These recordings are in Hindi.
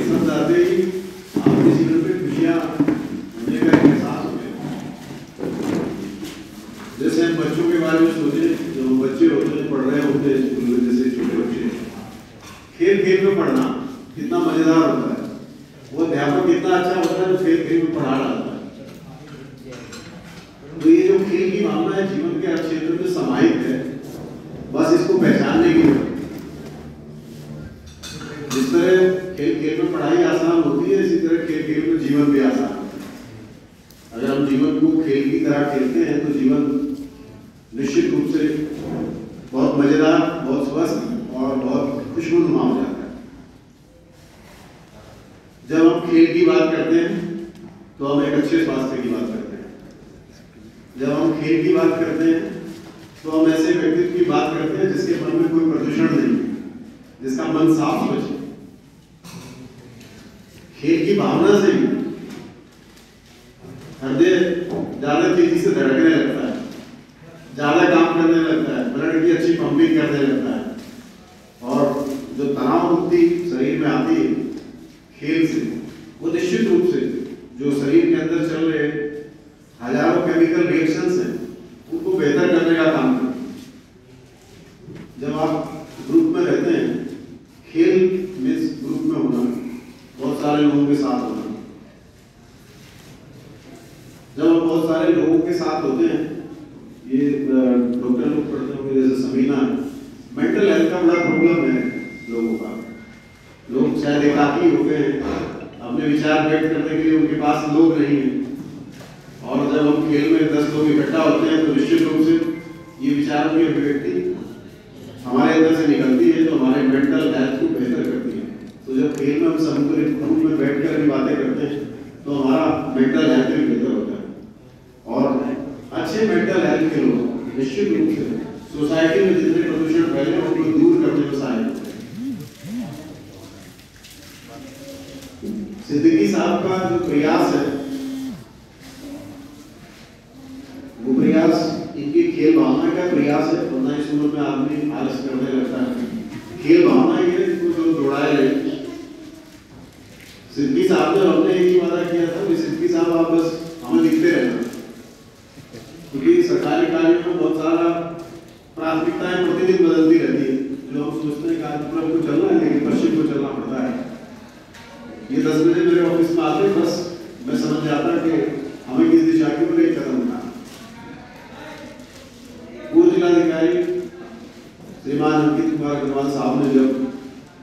पसंद आते ही आपके जीवन में खुशियाँ होने का एहसास हो गया। जैसे हम बच्चों के बारे में सोचे, जो बच्चे होते हैं पढ़ रहे होते हैं स्कूल में, जैसे छोटे बच्चे खेल खेल में पढ़ना कितना मजेदार होता है, वो अध्यापक कितना अच्छा होता है जो खेल खेल में पढ़ा रहा होता है। तो ये जो खेल की भावना है जीवन के हर क्षेत्र में समाहित है, बस इसको पहचानने की जरूरत है। जिस तरह खेल खेल में पढ़ाई आसान होती है, इसी तरह खेल खेल में जीवन भी आसान है। अगर हम जीवन को खेल की तरह खेलते हैं तो जीवन निश्चित रूप से बहुत मजेदार, बहुत स्वस्थ और बहुत खुशनुमा हो जाता है। जब हम खेल की बात करते हैं तो हम एक अच्छे स्वास्थ्य की बात करते हैं। जब हम खेल की बात करते हैं तो हम ऐसे व्यक्तित्व की बात करते हैं जिसके मन में कोई प्रदूषण नहीं, जिसका मन साफ स्वच्छ है। खेल की भावना से ही हृदय ज्यादा तेजी से धड़कने लगता है, ज्यादा काम करने लगता है, ब्लड की अच्छी पंपिंग करने लगता है, और जो तनाव मुक्ति शरीर में आती है खेल से, वो निश्चित रूप से जो शरीर के अंदर चल रहे हजारों केमिकल रिएक्शंस हैं उनको बेहतर करने का काम करते हैं। जब आप ग्रुप में रहते हैं, खेल में ग्रुप में होना, बहुत सारे लोगों के साथ होना, जब हम बहुत सारे लोगों के साथ होते हैं, ये डॉक्टर लोग पढ़ते होंगे जैसे समीना, मेंटल हेल्थ का बड़ा प्रॉब्लम है लोगों का। लोग शायद एकाकी हो गए हैं, अपने विचार व्यक्त करने के लिए उनके पास लोग नहीं है, और जब हम खेल में 10 लोग इकट्ठा होते हैं तो निश्चित रूप से ये विचारों की अभिव्यक्ति हमारे अंदर से निकलती है, तो हमारे मेंटल हेल्थ को बेहतर करती है। तो जब खेल में हम संतुलित रूप में बैठकर भी बातें करते हैं तो हमारा मेंटल हेल्थ भी बेहतर होता है। और अच्छे मेंटल हेल्थ के लोग निश्चित रूप से सोसाइटी में जितने प्रदूषण फैले उनको दूर करने में सहायक होते हैं। सिद्दीकी साहब का जो प्रयास है, वो प्रयास इनकी खेल भावना का प्रयास है, वरना इस उम्र में आदमी आलस करने लगता है। खेल भावना ये है जिसको जो दौड़ाए रहे। सिद्दीकी साहब ने हमने एक ही वादा किया था कि सिद्दीकी साहब आप बस हमें लिखते रहना, क्योंकि सरकारी कार्यों में बहुत सारा प्राथमिकताएं प्रतिदिन बदलती रहती है। जो हम सोचते हैं कि आज पूरब को चलना है लेकिन पश्चिम को चलना पड़ता है। ये 10 बजे मेरे ऑफिस में आते बस मैं समझ जाता कि हमें किस दिशा की ओर एक कदम उठाना। पूर्व जिलाधिकारी श्रीमान अंकित कुमार अग्रवाल साहब ने जब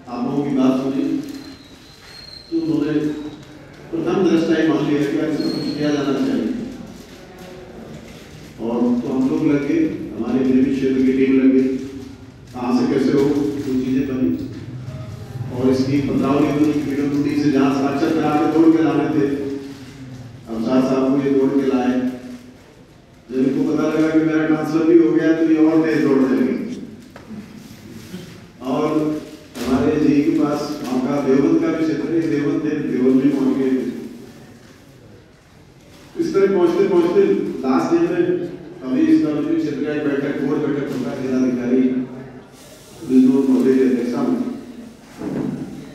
आप लोगों की बात सुनी तो उन्होंने प्रथम दृष्टया मान लिया कि इसमें कुछ किया जाना चाहिए, और तो हम लोग लगे, हमारे ग्रामीण क्षेत्र की टीम लगी, कहाँ से कैसे हो वो चीजें बनी, और इसकी पत्रावली बनी। पीडब्ल्यूडी से जहाँ साक्षर करा के दौड़ के लाने थे, अब साहब को ये दौड़ के लाए। जब इनको पता लगा कि मेरा ट्रांसफर भी हो गया तो ये और तेज दौड़ने लगे, और हमारे जी के पास वहाँ का देवबंद का भी क्षेत्र है, देवबंद थे, देवबंद भी पहुँच गए। इस तरह पहुँचते पहुँचते लास्ट डे में अभी इसका क्षेत्र का एक बैठक, बोर्ड बैठक होगा जिलाधिकारी महोदय की अध्यक्षता में,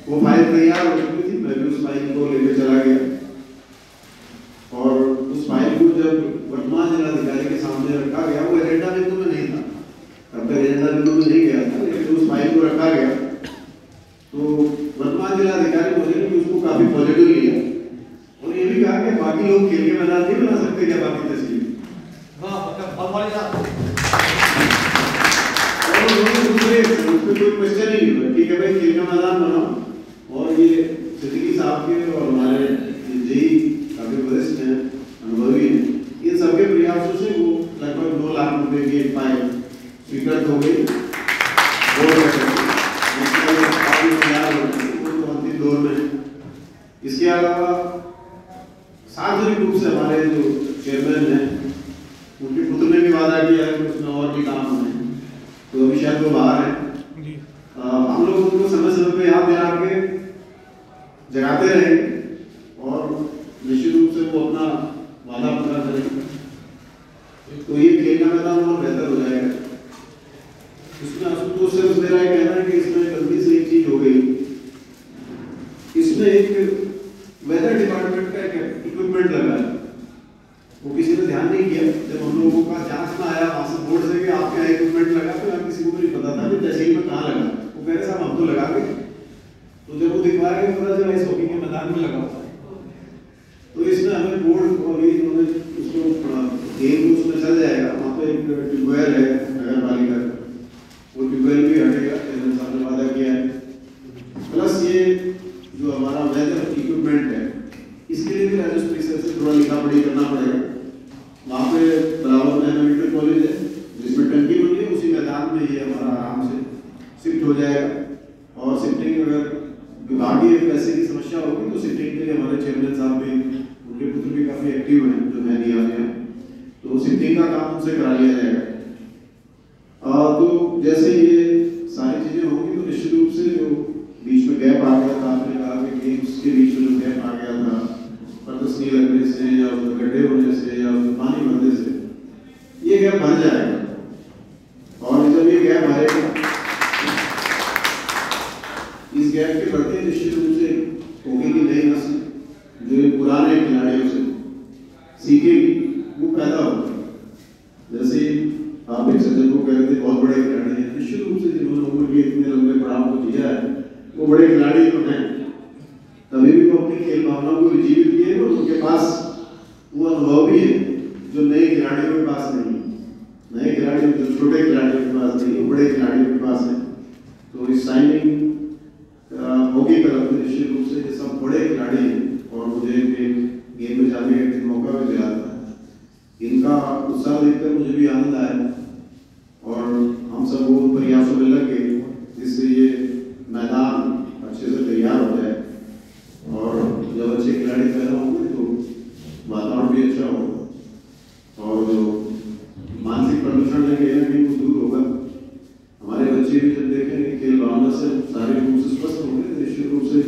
वो फाइल तैयार हो चुकी थी। मैं भी उस फाइल को लेकर चला गया, और उस फाइल को जब वर्तमान जिलाधिकारी के सामने रखा गया, वो एजेंडा बिंदु में नहीं था, तब तक एजेंडा बिंदु में नहीं गया था, लेकिन उस फाइल को रखा गया तो वर्तमान जिलाधिकारी महोदय ने उसको काफी पॉजिटिव लिया, और ये भी कहा कि बाकी लोग खेल के मैदान नहीं बना सकते क्या बाकी तस्वीर, कोई क्वेश्चन ही नहीं, ठीक है भाई खेल का मैदान बनाओ। और ये सिद्दीकी साहब के और हमारे जेई काफी वरिष्ठ हैं, अनुभवी हैं, इन सबके प्रयासों से वो लगभग 2 लाख रुपए की एक फाइल स्वीकृत हो गई। अंतिम दौर में इसके अलावा सार्वजनिक रूप से हमारे जो चेयरमैन हैं उनके पुत्र ने भी वादा किया है कि उसमें और भी काम होने, तो अभी शायद वो बाहर है। हम लोग उनको समय समय पे याद दिला के जगाते रहेंगे, और निश्चित रूप से वो अपना वादा पूरा करेंगे, तो ये खेल का मैदान और बेहतर हो जाएगा। इसमें असंतोष से मेरा ये कहना है कि इसमें गलती से एक चीज हो गई, इसमें इसमें एक वेदर डिपार्टमेंट का एक इक्विपमेंट लगा है, वो किसी ने ध्यान नहीं किया। जब हम लोगों का जांच में आया वहां से बोर्ड से कि आपके यहाँ इक्विपमेंट लगा, तो यहाँ किसी को नहीं पता था कि तहसील में कहाँ लगा। वो कह रहे साहब हम तो लगा गए, तो जब वो दिखवाया कि पता चला इस हॉकी के मैदान में लगा हुआ है। तो इसमें हमें बोर्ड और भी उन्होंने उसको गेम उसमें चल जाएगा, वहाँ पे एक ट्यूबवेल है नगर पालिका, वो ट्यूबवेल भी हटेगा, साहब ने वादा किया है। प्लस ये जो हमारा वेदर इक्विपमेंट है, इसके लिए भी राजस्व परिषद से थोड़ा लिखा पढ़ी करना पड़ेगा। वहाँ पे बराबर में मिलिट्री कॉलेज है जिसमें टंकी बनी है, उसी मैदान में ये हमारा आराम से शिफ्ट हो जाएगा। और शिफ्टिंग अगर विभागीय पैसे की समस्या होगी तो शिफ्टिंग के लिए हमारे चेयरमैन साहब भी, उनके पुत्र भी काफी एक्टिव हैं जो मैं दिया गया, तो शिफ्टिंग का काम उनसे करा लिया जाएगा। तो जैसे ये सारी चीजें होंगी तो निश्चित रूप से जो बीच में गैप आ गया था, आपने कहा कि गेम्स के बीच में जो गैप आ गया था प्रदर्शनी लगने से या गड्ढे होने से या पानी भरने से, ये गैप भर जाएगा। और जब ये गैप भरेगा, इस गैप के बढ़ते निश्चित रूप से हॉकी की नई नस्ल जो पुराने खिलाड़ियों से सीखेगी, वो पैदा होगी। जैसे आप एक सज्जन को कह रहे थे बहुत बड़े खिलाड़ी हैं, निश्चित रूप से जिन्होंने उम्र के इतने लंबे पड़ाव को जिया है वो बड़े खिलाड़ी तो हैं, तभी भी वो अपनी खेल भावनाओं को जीवित किए और उनके पास वो अनुभव भी है जो नए खिलाड़ियों के पास नहीं है। नए खिलाड़ियों जो छोटे खिलाड़ियों के पास नहीं है, बड़े खिलाड़ियों के पास है। तो इस साइनिंग हॉकी तरफ निश्चित रूप से ये सब बड़े खिलाड़ी हैं और मुझे गेम में जाने का मौका भी दिया था। इनका उत्साह देखकर मुझे भी आनंद आया और हम सब वो प्रयासों में लग गए जिससे ये मैदान अच्छे से तैयार हो जाए और जब अच्छे खिलाड़ी पैदा होंगे तो वातावरण भी अच्छा होगा और जो मानसिक प्रदूषण है कहीं वो दूर होगा। हमारे बच्चे भी जब देखेंगे खेल भावना से शारीरिक रूप से स्वस्थ होंगे तो निश्चित रूप से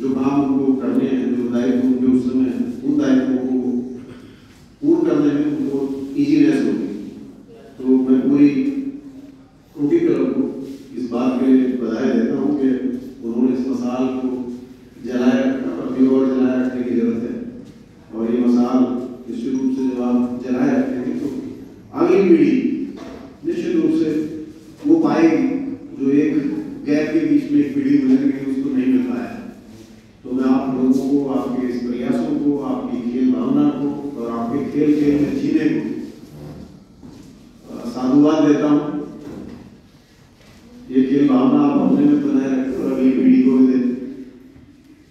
जो काम उनको करने हैं, जो दायित्व उनके उस समय उन दायित्वों को पूर्ण करने में उनको ईजीनेस होगी। तो मैं पूरी हॉकी क्लब को इस बात के लिए बधाई देता हूँ कि उन्होंने इस मसाल को जलाए रखना और अभी और जलाए रखने की जरूरत है। और ये मसाल निश्चित रूप से जब आप जलाए रखेंगे तो अगली पीढ़ी निश्चित रूप से वो पाएगी जो एक गैप के बीच में एक पीढ़ी गुजर गई उसको नहीं मिल पाया। तो मैं आप लोगों को, आपके इस प्रयासों को, आपकी खेल भावना को और आपके खेल में जीने को साधुवाद देता हूँ। ये खेल भावना आप अपने में बनाए रखें और अगली पीढ़ी को भी दें,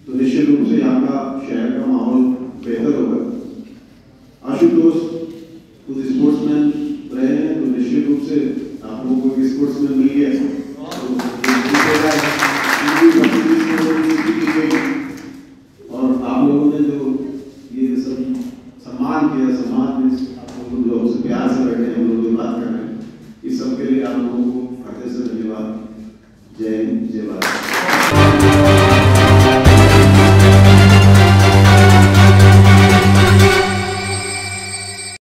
तो निश्चित रूप से यहाँ का शहर का माहौल बेहतर होगा। आशुतोष कुछ स्पोर्ट्समैन रहे हैं तो निश्चित रूप से आप लोगों को स्पोर्ट्समैन मिल गया और आप लोगों ने जो ये सब सम्मान किया, समाज में आप लोग जो हमसे प्यार से बैठे हैं, हम लोग जो बात कर रहे हैं, इस सब के लिए आप लोगों को हृदय से धन्यवाद। जय हिंद, जय भारत।